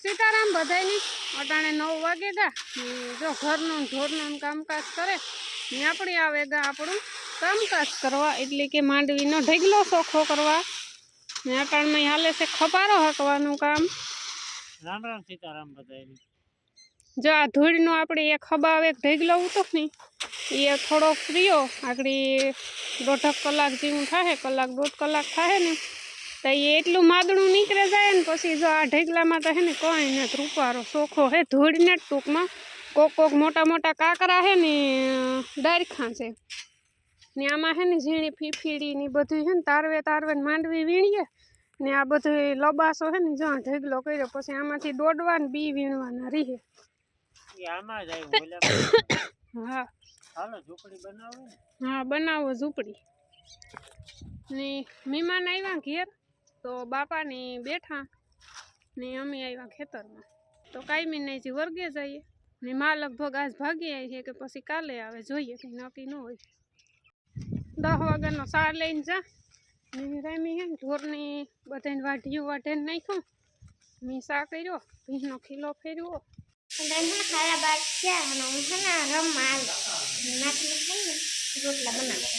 સીતારાम બધાયની અટાણે 9 વાગે ગા જો ઘરનું ઢોરનું કામકાજ કરે ને આપણી આવે ગા આપણું કામકાજ કરવા એટલે કે માંડવીનો ઢગલો ચોખ્ખો કરવા ને અટાણમાં હાલે છે ખપારો હકવાનું કામ। રામ રામ સીતારામ બધાયની। જો આ ધૂળનો આપણે એક ખબાવ એક ઢગલો ઉતો ને એ થોડો ફ્રીયો આગળી 1.5 કલાક જેવું થાય, કલાક 1.5 કલાક થાય ને तो ये एटलू मादड़ू निकले जाए ने पछी जो आ ढेगला में तो है ने कोई ने रूपारो सोखो है धूड़ ने टूंक में कोक कोक मोटा मोटा काकरा है ने डारखा से ने आमा है ने झीणी फीफीड़ी नी बधुं है ने तारवे तारवे मांडवी वीणीए ने आ बधुं लबासो है ने जो ढेगलो कर्यो पछी आमांथी डोडवा ने बी वीणवाना रहे। आमा जाय बोल्या हाँ हालो झूपड़ी बनावे हाँ बनावो झूपड़ी ने मेहमान आव्या घेर तो बापा ने बैठा ने अमी आव्या खेतर में तो कायमी नहीं जी वर्गे जाइए ने माँ लगभग आज भागी आई है कि पछी काले आवे जोईए कहीं नक्की न होय। 10 वाग्यानो सार लईने जा ने रामी है ढोरनी बधाने वाढिયું वाढीने नाख्યું मी सा कर्यो भीनो खीलो फेर्यो खाला बात क्या है ना रम आल नाची है ने रोटला बनावे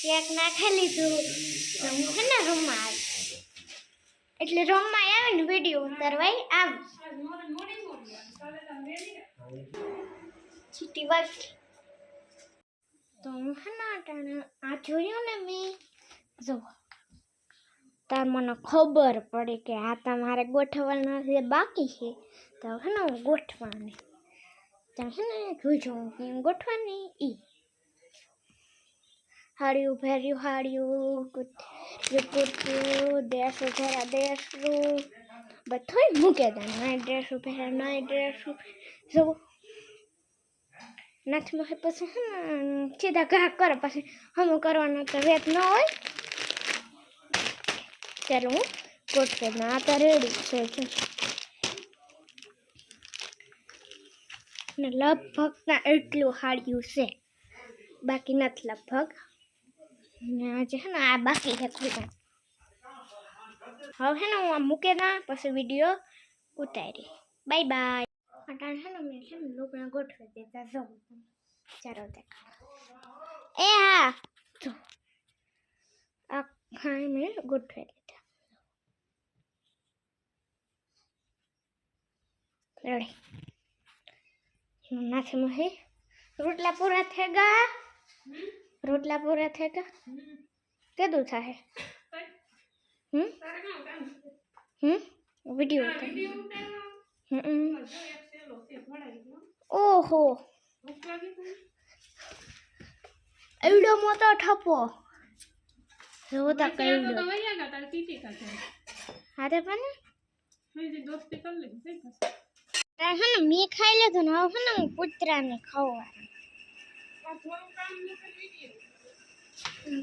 केक नाखी लीधुं तो हूँ है ने रूम आल એટલે રૂમ માં આવે ને વિડિયો ઉતારવાય આવ છીટી વાત તો હું है ना આ જોયું ને મે જો तार मने खबर पड़े कि आ तमारे गोठवाना से बाकी है तो है ना गोठवाने तो है ना जोजो कि गोठवानी ई हाड़ियो भेरियो हाड़ियो कुटू देश भेरा देश बथोय मूके दे नई ड्रेस भेरा नई ड्रेस जो नाथ में पछी है ना सीधा घा करे पछी हम करवाना तो वेत न होय। चलो कोट पे ना तो रेडी है ने लगभग ना एटलू हाड़िયું છે बाकी નથી लगभग ने आज है ना आ बाकी है खोलवा હવે है ना હું મૂકે ના પછી વિડિયો ઉતારી બાય બાય અટાણ है ना मैं है ना लोगना ગોઠવી દેતા જાઉં ચાલો દેખ ए हां જો આ ખાઈ મે ગોઠવી रेडी नाथे में रोटला पूरा थेगा रोटला पूरा थेगा केदू थाहे वीडियो ओहो एवडो मोटो ठप्पो जो ता केवडो हाथे पण मेरी दोस्ती कर ले है ना मी खाई ले तो ना है ना पुत्रा ने खावा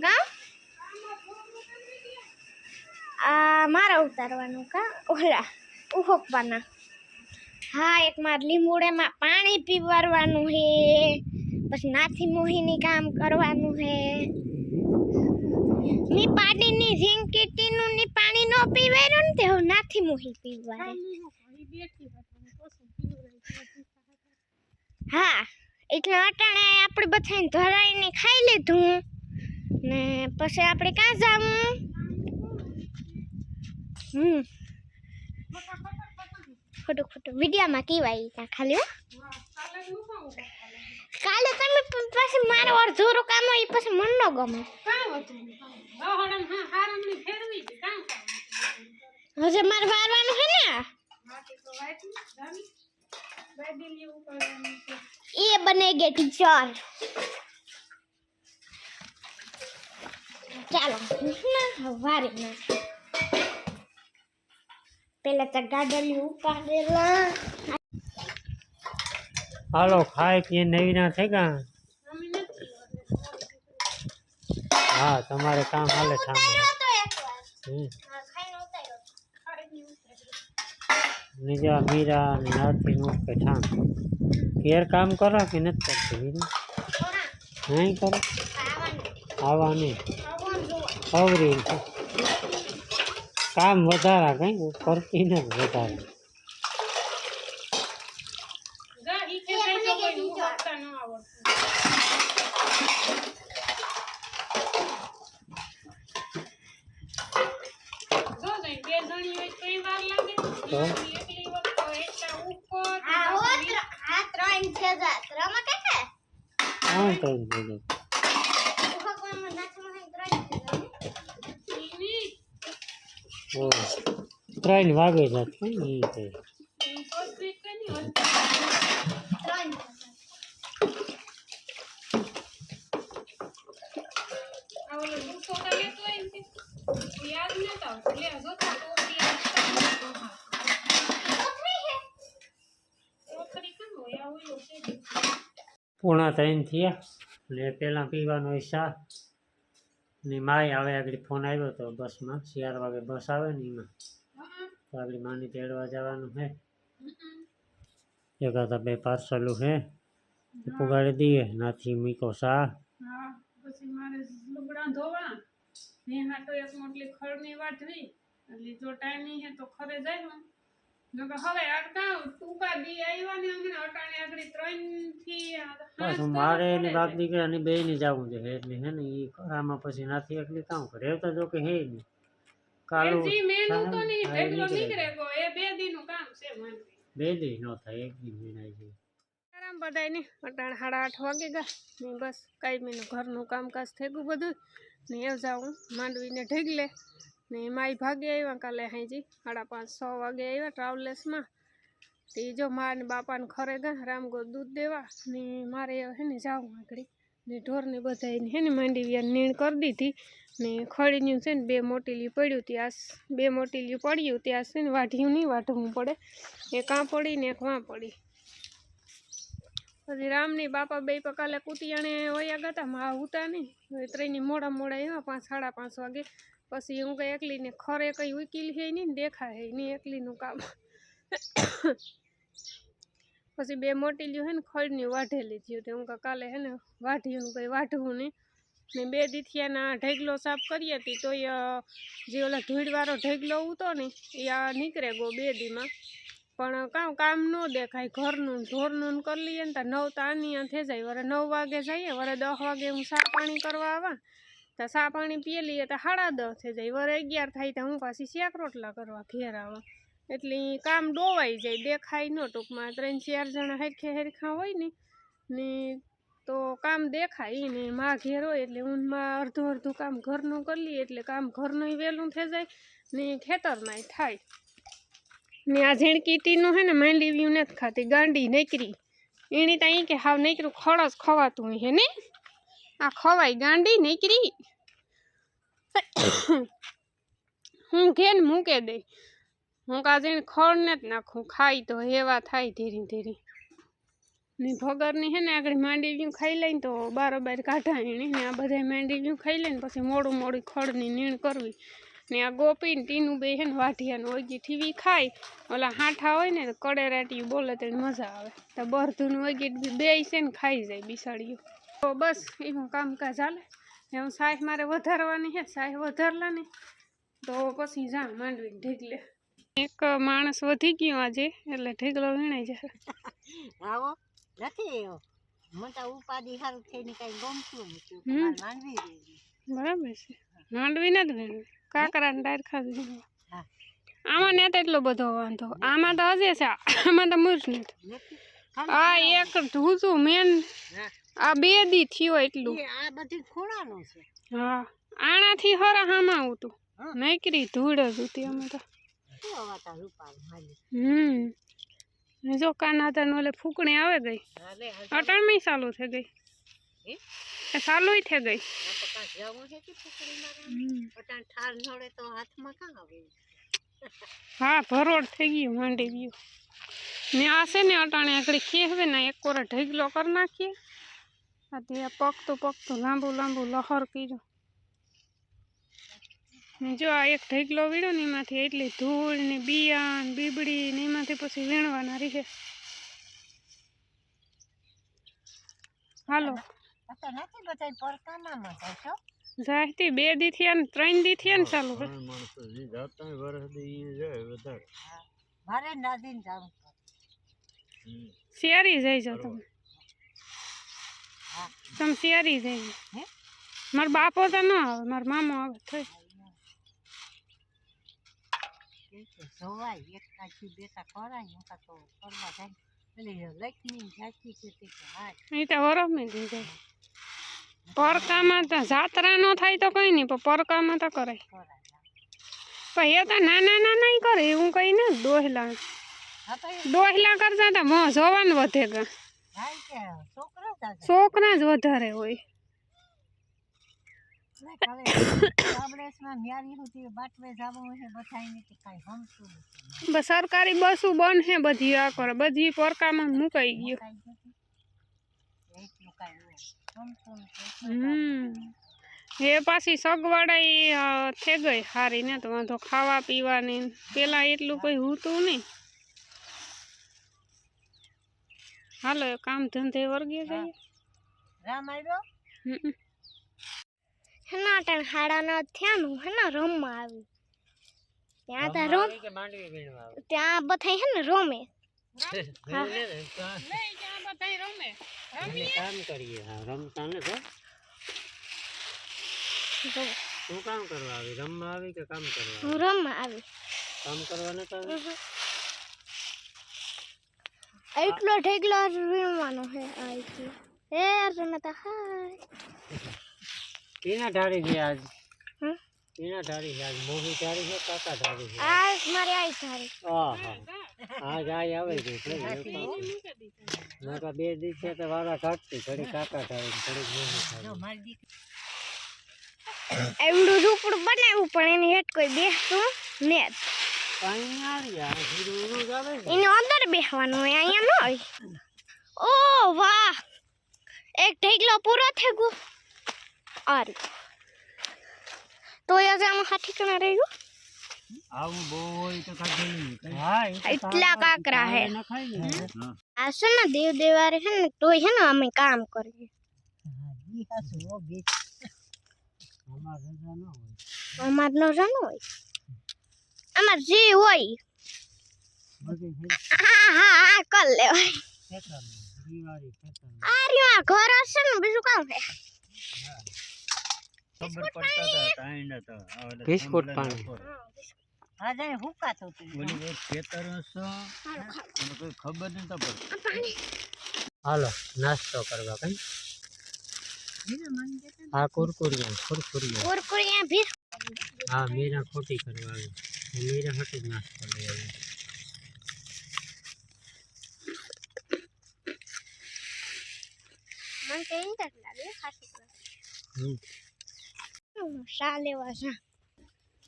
का आ मारा उतारवानु का ओला उहोकवाना हाँ एक मार લીંબુડે માં પાણી પીવરવાનું હે બસ નાથી મોહીની કામ કરવાનું હે ની પાડીની ઝીંકીટીનું ની પાણી નો પીવેરું ને તે નાથી મોહી પીવાય हाँ એટલે અટાણે આપણે બધાને ધરાઈને ખાઈ લીધું ને પછી આપણે ક્યાં જાવું ખોટું ખોટું વિડિયામાં કહેવાય ત્યાં ખાલી કાલે તમે પછી મારો અડધો કામ હોય પછી મન ન ગમે હજે મારે વારવાનું છે ને ये बनेगे टीचर चलो ना वारे ना पहले तो गाडली उपाडेला हालो खाए पिए नवीना थेगा हाँ तुम्हारे काम हाले सामने निजा मीरा नाथी मुख के ठाम केर काम करो कि नहीं करती नहीं करो आवा नहीं खबरी કામ વધારા કઈ કરતી ને વધારે જા ઈકે કઈ તો કોઈ નું કરતા ન આવડતું જો જઈ બે જણી હોય તો વાર લાગે એકલી વખત તો એકલા ઉપર આ ત્રણ છે ત્રણમાં કેટલા હા તો બોલો ભગવાનમાં નાચમાં ત્રણ છે ઈની ઓ 3 વાગે જાત કઈ ઈ તો ઈ તો સ્પીડ કની હોય ત્રણ આ ઓલો ગુસ્સો તો લેતો હોય ને યાદ નતા લે જો તો યાદ ઓખરી કેમ હોય આ ઓલો છે 2:45 થયા ને પેલા પીવાનો ઈચ્છા ને માય આવે આગળ ફોન આવ્યો તો બસમાં 4 વાગે બસ આવે ને એમાં તો આગળ માની તેડવા જવાનું છે એકાદા 2 પાર્સલું છે પુગાડી દઈએ નાથી મીકો સા હા પછી મારે લુગડા ધોવા ને હાટો એક મોટલી ખળની વાટવી એટલે જો ટાઈમ હે તો ખરે જાય હું નકર હવે અટકાવ ટૂંકા દી આવ્યા ને હમણાં અટાણે આગળ 3 થી પાછું મારે એની બાપ દીકરાની બેયની જવું છે એટલે હે ને એ કરામાં પછી નાથી એકલી કામ કરે એવું તો જો કે હે નહીં કાલું જી મેનું તો નહીં હા, ઢેકલો નીકળે. નીકળે ગો એ 2 દીનું કામ છે માનવી 2 દી ન થાય 1 દી વીણાય છે આરામ બધાય ને અટાણે 8:30 વાગે ગયા ને બસ કાંઈ ઘરનું કામકાજ થઈ ગયું બધું ને એવ જાઉં માંડવીને ઢેગલે ને માઈ ભાગે આવ્યા કાલે હાઈજી 5:30-6 વાગે આવ્યા ટ્રાવેલર્સમાં તે જો મા ને બાપાને ખરે ગયા રામગો દૂધ દેવા ને મારે હે ને જાવું આગળ ને ઢોરને બધાને હે ને માંડવી નીણ કરી દીધી ને ખડીનું છે ને 2 મોટીલી પડ્યું ત્યાં 2 મોટીલી પડ્યું ત્યાં છે ને વાઢ્યું નહીં વાઢવું પડે એક આ પડી ને એક વાં પડી પછી રામની બાપા બે કાલે કુતિયાણે વયા ગયા હતા માં ઉતા નહીં ત્રણની મોડા આવ્યા 5-5:30 વાગે પછી હું કઈ એકલીને ખરે કઈ ઉકીલ હે નહીં ને દેખાય નહીં એકલીનું કામ પછી 2 મોટીલ્યું હે ને ખડની વાઢેલી થયું તે હું કાલે હે ને વાઢ્યું કઈ વાઢવું નહીં ને 2 દીથિયાના ઢેગલો સાફ કરી હતી તો જે ઓલા ધૂળવાળો ઢેગલો ઉતો ને એ આ નીકળે ગો 2 દીમાં પણ કામ ન દેખાય ઘરનું ઢોરનું કરી લઈએ ને તો 9 તો આની થઈ જાય વરે 9 વાગે જઈએ વરે 10 વાગે હું સા પાણી કરવા આવા તો સા પાણી પીએ લઈએ તો 10:30 થઈ જાય વરે 11 થાય તો હું પાછી શાક રોટલા કરવા ઘેર આવા એટલે કામ ડોવાઈ જાય દેખાય ન ટૂંકમાં 3-4 જણા હરખા હોય ને તો કામ દેખાય ને માં ઘેર હોય એટલે ઊનમાં અડધું કામ ઘરનું કરી લઈએ એટલે કામ ઘરનું વહેલું થઈ જાય ને ખેતરમાંય થાય ને આ ઝીણકી ટીનું હે ને માંડવીયું નથી ખાતી ગાંડી નકરી એની તો અહીં કે હાવ નકરું ખળસ ખવાતું હે ને આ ખવાય ગાંડી નકરી હું ઘેન મૂકે દઈ હું કાજે ખળ ને જ નાખું ખાઈ તો હેવા થાય ધીરે ધીરે ને ભગરની હે ને આગળ માંડવીયું ખાઈ લઈને તો બારોબાર કાઢા એણી ને આ બધા માંડવીયું ખાઈ લઈને પછી મોડું ખળની નીણ કરવી ને આ ગોપીને ટીનું બે હે ને વાઢિયાનું ઓગી ઠીવી ખાય ઓલા હાંઠા હોય ને તો કડેરાટી બોલે તો મજા આવે તો બરધુનું ઓગી બે છે ને ખાઈ જાય બિસાડીઓ તો બસ એનું કામકાજ હાલે હું સાહ મારે વધારવાની હે સાહ વધારલાને તો પછી જા માંડવીને ઢીકલે એક માણસ વધી ગયો આજે એટલે ઢીકલો વીણાઈ જશે આવો નથી એવો મોટા ઉપાધિ સારું થઈને કઈ ગમતું નથી માંડવી બરાબર છે માંડવી નથી વીણવી કાકરા ને ડાયર ખાધી હા આમાં ને એટલો બધો વાંધો આમાં તો હજે છે આમાં તો મૂજ નથી આ એક ધૂજું મેન આ 2 દી થયો એટલું આ બધી ખૂણાનું છે હા આનાથી હરા હામાં આવતું નકરી ધૂળ જ હતી અમે તો શું હવાતા રૂપાલ હાલી જો કાના ઓલે ફૂકણી આવે ગઈ હાલે અટાણમાં ચાલુ થઈ ગઈ એ ચાલુ થઈ ગઈ તો કાંઈ જવું છે કે ફૂકડી મારવાનું પટાણ ઠાર નડે તો હાથમાં કાં આવે હા ભરોડ થઈ ગયું માંડી ગયું ને આ છે ને અટાણે આગળ ખેવે ને એક કોરા ઢગલો કરી નાખીએ આ તે પકતું લાંબુ લહર કર્યો ને જો આ એક ઢગલો વીણો ને એમાંથી એટલી ધૂળ ને બિયા ને બીબડી ને એમાંથી પછી વીણવાના રહે હાલો નથી બધા પરકામાં જાય છો જાયતી 2 દી થયા ને 3 દી થયા ને ચાલુ હે. મારે નાદીને જાવું શિયારી જાય છો તમે હા તમે શિયારી જાય હે મારા બાપો તો ન આવે મારા મામો આવે થઈ કે જોવાય એક કાચી બેટા કરાય નકા તો કરવા જાય એટલે લક્ષ્મી જાચી છે તે કે હા એ તો વરમે દઈ જાય પરકામાં તો જાત્રા ન થાય તો કઈ નહીં પણ પરકામાં તો કરાય કરાય પણ એ તો નાના નાના કરે એવું કઈ ને દોહલા હા તો એ દોહલા કરતા તો મોં જોવાનું વધે ગા જાય કે છોકરા જાજા છોકરા જ વધારે હોય ગામડેસમાં ન્યારી સુધી બાટવે જાવું છે બધાયને કે કાંઈ હમતું નથી બસ સરકારી બસો બંધ હે બધી આ કરે બધી પરકામાં મુકાઈ ગયો એટલું કાંઈ હોય હમતું નથી એ પાછી સગવડ થઈ ગઈ સારી ને તો વાંધો ખાવા પીવાની પેલા એટલું કઈ હોતું નહીં હાલો એ કામ ધંધે વર્ગી જઈએ રામ આવ્યો હેના અટાણ હાડા ન થયાનું હેના રમવા આવી ત્યાં તા રમ કે માંડવી વીણવા આવે ત્યાં બધા હે ને રમે એટલે કામ કરીએ હા રમતા ને તો જો, શું કામ કરવા આવી રમવા આવી કે કામ કરવા હું રમવા આવી કામ કરવા નતા આવી? એટલો ઢેગલો વીણવાનો હે આઈથી હે રમતા હાય પીના ઢાળી છે આજ હમ પીના ઢાળી છે આજ મોહી ઢાળી છે કાકા ઢાળી છે આ મારી આઈ સારી આહા આજ આઈ આવે છે નકા 2 દિવસે તો વારા કાઢતી ઘડી કાકા ઢાળી ઘડી મોહી જો ઢાળી મારી દીકરી એવડું ઝૂંપડું બનાવ્યું પણ એની હેઠ કોઈ બેસતું ને કાંઈ ના આવી આ જીરું જ આવે છે એને અંદર બેસવાનું હોય અહીંયા ન હોય ઓ વાહ એક ઢેગલો પૂરો થઈ ગયો અરે તો એ આમાં હાથી કણા રહી ગયું આવું બહુ હોય તો કાઢી હા એટલા કાકરા હે નખાય ને આ છે ને દેવ દેવારે છે ને તોય છે ને અમે કામ કરીએ હા ઈ હાસુ હો બેચ અમાર રજા ન હોય અમાર નો રન હોય અમાર જે હોય બધી હા હા હા કર લેવાય ખેતરમાં દિવાળી ખેતરમાં આ રહ્યું આ ઘર હશે ને બીજું કામ છે ખબર પડતા હતા ટાઈમ હતા બિસ્કુટ પાણી હા જાય હુકાતો તું ઓલી એક ખેતર હશે મને કોઈ ખબર નતા પડતી હાલો નાસ્તો કરવા કઈ આ કુરકુરિયા કુરકુરિયા ભી હા મીરા ખોટી કરવા આવી મીરા હટી જ નાસ્તો લઈ આવી મને કઈ તક લાગે ખાસી હમ. શા લેવા જા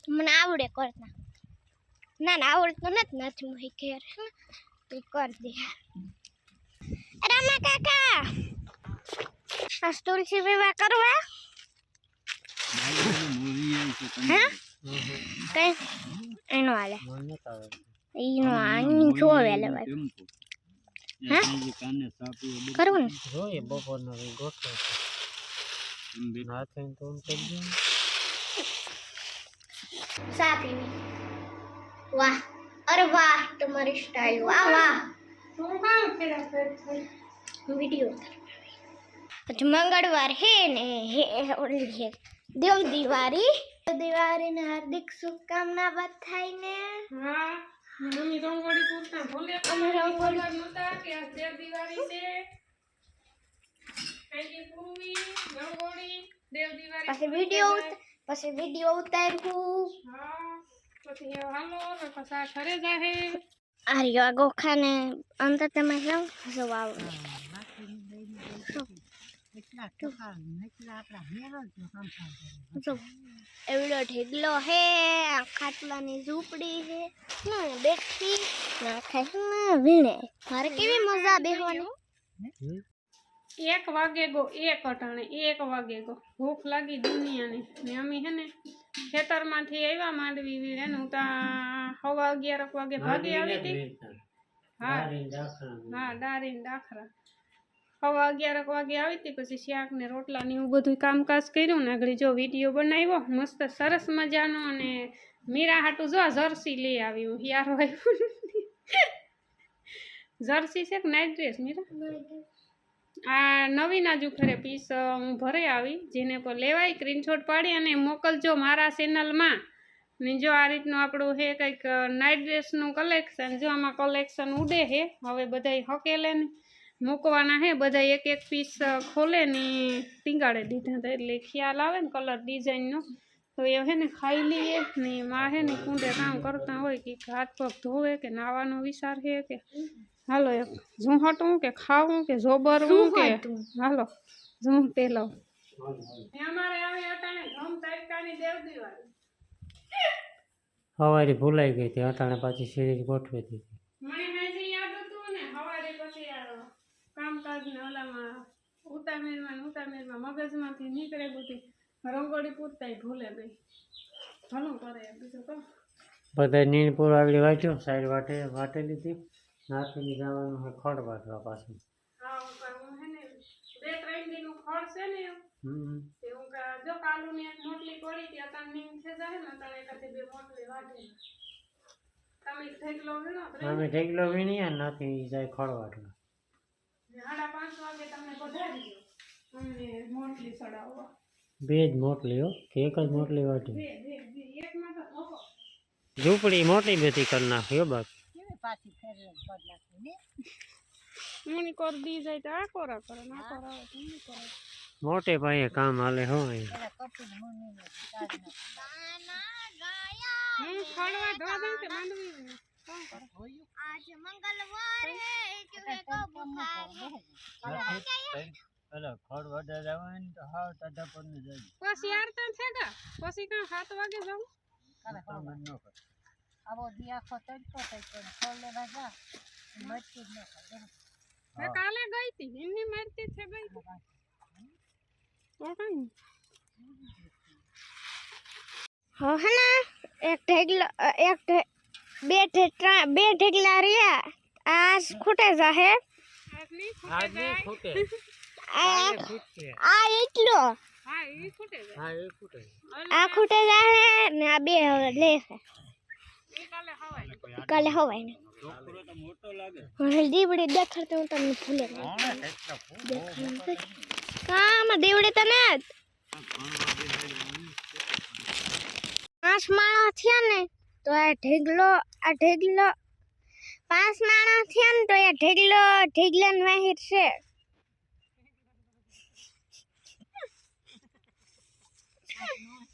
મને આવડે કરતા ના ના આવડતું નથી મોહી ઘેર તું કર દે રામા કાકા આ તુલસી વિવાહ કરવા હે કઈ એનો હાલે મને નતા આવે ઈનો આની જોવે લેવાય હે કાને સાપી કરવું ને જોઈએ બપોરનો કઈ ગોઠવો ના થાય તો એમ કરી દો સા પીવી વાહ અરે વાહ તમારી સ્ટાઇલ વાહ વાહ વિડિયો આજે મંગળવાર હે ને હે ઓલી હે દેવ દિવાળી ને હાર્દિક શુભકામના બધાય ને હા મમ્મી રંગોળી પૂરતા ભૂલે અમે રંગોળી નતા કે આજ દેવ દિવાળી છે આઈ પૂરી રંગોળી દેવ દિવાળી પછી વિડિયો ઉતાર્યું હા પછી હાલો ને પછી આ ઘરે જાહે આર્યો આ ગોખાને અંદર તમે જાઓ જો આવો એટલા ટકા એટલા આપણા મેરો જ કામ કરે જો એવડો ઢેગલો હે આ ખાટલાની ઝૂંપડી હે ના બેઠી ના ખાય ના વીણે મારે કેવી મજા બેહવાની 1 વાગે ગો 1 અટાણે 1 વાગે ગો ભૂખ લાગી દુનિયાની ને અમે હે ને ખેતરમાંથી આવ્યા માંડવી વીણે હું ત્યાં 11:15 વાગે ભાગી આવી હતી હા હા દારીન દાખરા 11 વાગે આવી હતી, પછી શાક ને રોટલા ને એવું બધું કામકાજ કર્યું ને આગળ જો વિડીયો બનાવ્યો મસ્ત સરસ મજાનો. અને મીરા હાટું જો આ જર્સી લઈ આવી હું, યારો આવ્યું જર્સી છે કે નાઇટ ડ્રેસ મીરા? આ નવીન આજુ ખરે પીસ હું ભરે આવી, જેને પર લેવાય સ્ક્રીનશોટ પાડી અને મોકલજો મારા ચેનલમાં. ને જો આ રીતનું આપણું હે કંઈક નાઇટ ડ્રેસનું કલેક્શન. જો આમાં કલેક્શન ઉડે હે, હવે બધાય હકેલે ને મૂકવાના હે, બધા એક એક પીસ ખોલે ને ટીંગાડે દીધા હતા, એટલે ખ્યાલ આવે ને કલર ડિઝાઇનનો. તો એ હે ને ખાઈ લઈએ ને માં હે ને કુંડે કામ કરતા હોય કે હાથ પગ ધોવે કે નાવાનો વિચાર છે કે હાલો એક ઝૂંહટવું કે ખાવું કે જોબરવું કે હાલો ઝૂંહ પેલો. અમારે આવે અટાણે ઘઉં તારકાની દેવદી વાળી સવારે ભૂલાઈ ગઈ હતી, અટાણે પાછી સિરીઝ ગોઠવી દીધી. મને હાજી યાદ હતું ને સવારે પછી આ કામકાજ ને ઓલામાં ઉતામેરમાં મગજમાંથી નીકળે બધી રંગોળી પૂરતાય ભૂલે ગઈ. ઘણું કરે બીજું તો બધા નીણપુર આગળ વાંચ્યું, સાઈડ વાટે લીધી, નાખીને જવાનું છે ખડ વાટવા પાછું. હા હું હે ને 2-3 દીનું ખડ છે ને હમ તે હું જો કાલુની એક મોટલી પડી હતી અત્યારે નીમ થઈ જાય ને અત્યારે એકાદી 2 મોટલી વાટી તમે ઢેકલો વીણો અમે ઢેકલો વીણીએ નાથી જાય ખડ વાટવા. 5:30 વાગે તમને પધારી દો અમને મોટલી ચડાવવા. બે જ મોટલી હો કે એક જ મોટલી વાટી? બે એકમાં તો ધોકો ઝૂંપડી મોટી બધી કરી નાખી હો બાકી. કેવી પાછી ફેરવે પડ નાખી ને મુની કોર દી જાય તો આ કોરા કરે ના કોરા આવે તો મુની કરે. મોટે પાયે કામ હાલે હો અહીંયા. પેલા કપૂર મુનિને કાઢી હું ખળવા ધોવા દઉં કે માંડવી ને કોણ કરે? आज मंगलवार है जो है को बुखार है પેલા ખડ વાટે જવાય ને તો હાવ ટાઢા પર ને જાય. પછી આરતા છે ગા પછી કાં 7 વાગે જાઉં. તમે ન કરો. આવો દી આખો તડકો થઈ પણ છોડ લેવા જા મરચી જ ન કરે. મેં કાલે ગઈ હતી એમની મારતી છે ગઈ તો કઈ हो है ना एक ढेगला બે ઢેગલા રહ્યા आज ખૂટે જાહે આજની ખૂટે આ ખૂટે આ એટલો હા એ છૂટે જાય હા એ ખૂટે. આ ખૂટે જાહે ને આ બે હવે લેશે એ કાલે હવાય કાલે હવાય ને છોકરો તો મોટો લાગે. હવે દીવડી દેખાડતો હું તમને ભૂલે કોણે કેટલા કામ દીવડી તને 5 માણસ થયા ને તો આ ઢેગલો 5 માણસ થયા ને તો આ ઢેગલાન વાહિર છે.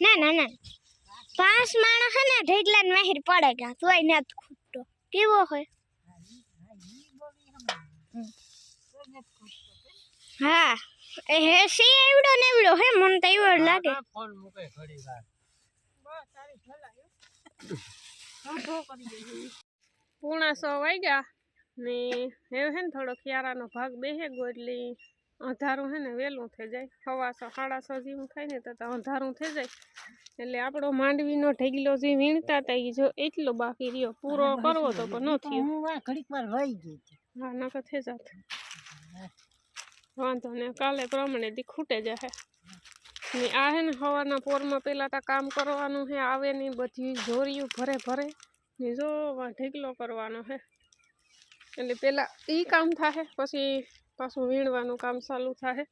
ના 5 માણસ હે ને ઢેગલાન વાહિર પડે ગયા તોય નથી ખૂટતો. કેવો હોય? હા એ હેસી એવડો ને એવડો હે મને તો એવડો લાગે. ફોન મૂકે ઘડી વાર. પૂણા 6 વાગ્યા ને હવે હે ને થોડો ખિયારાનો ભાગ બેહે ગયો એટલે અંધારું હે ને વહેલું થઈ જાય. 6:30 7:30 જેવું થાય ને તો અંધારું થઈ જાય એટલે આપણો માંડવીનો ઢેગલો જે વીણતા હતા એ જો એટલો બાકી રહ્યો પૂરો કરવો તો પણ ન થયો. હું આ ઘડીક વાર વહી ગઈ હતી. હા નકર થઈ જાત વાંધો ને કાલે પ્રમાણે દી ખૂટે જશે ને આ હે ને સવારના પોરમાં પહેલાં તો કામ કરવાનું હે આવે નહીં બધી જોરિયું ભરે ને જો ઢેગલો કરવાનો હે એટલે પહેલાં એ કામ થાય પછી પાછું વીણવાનું કામ ચાલુ થાય.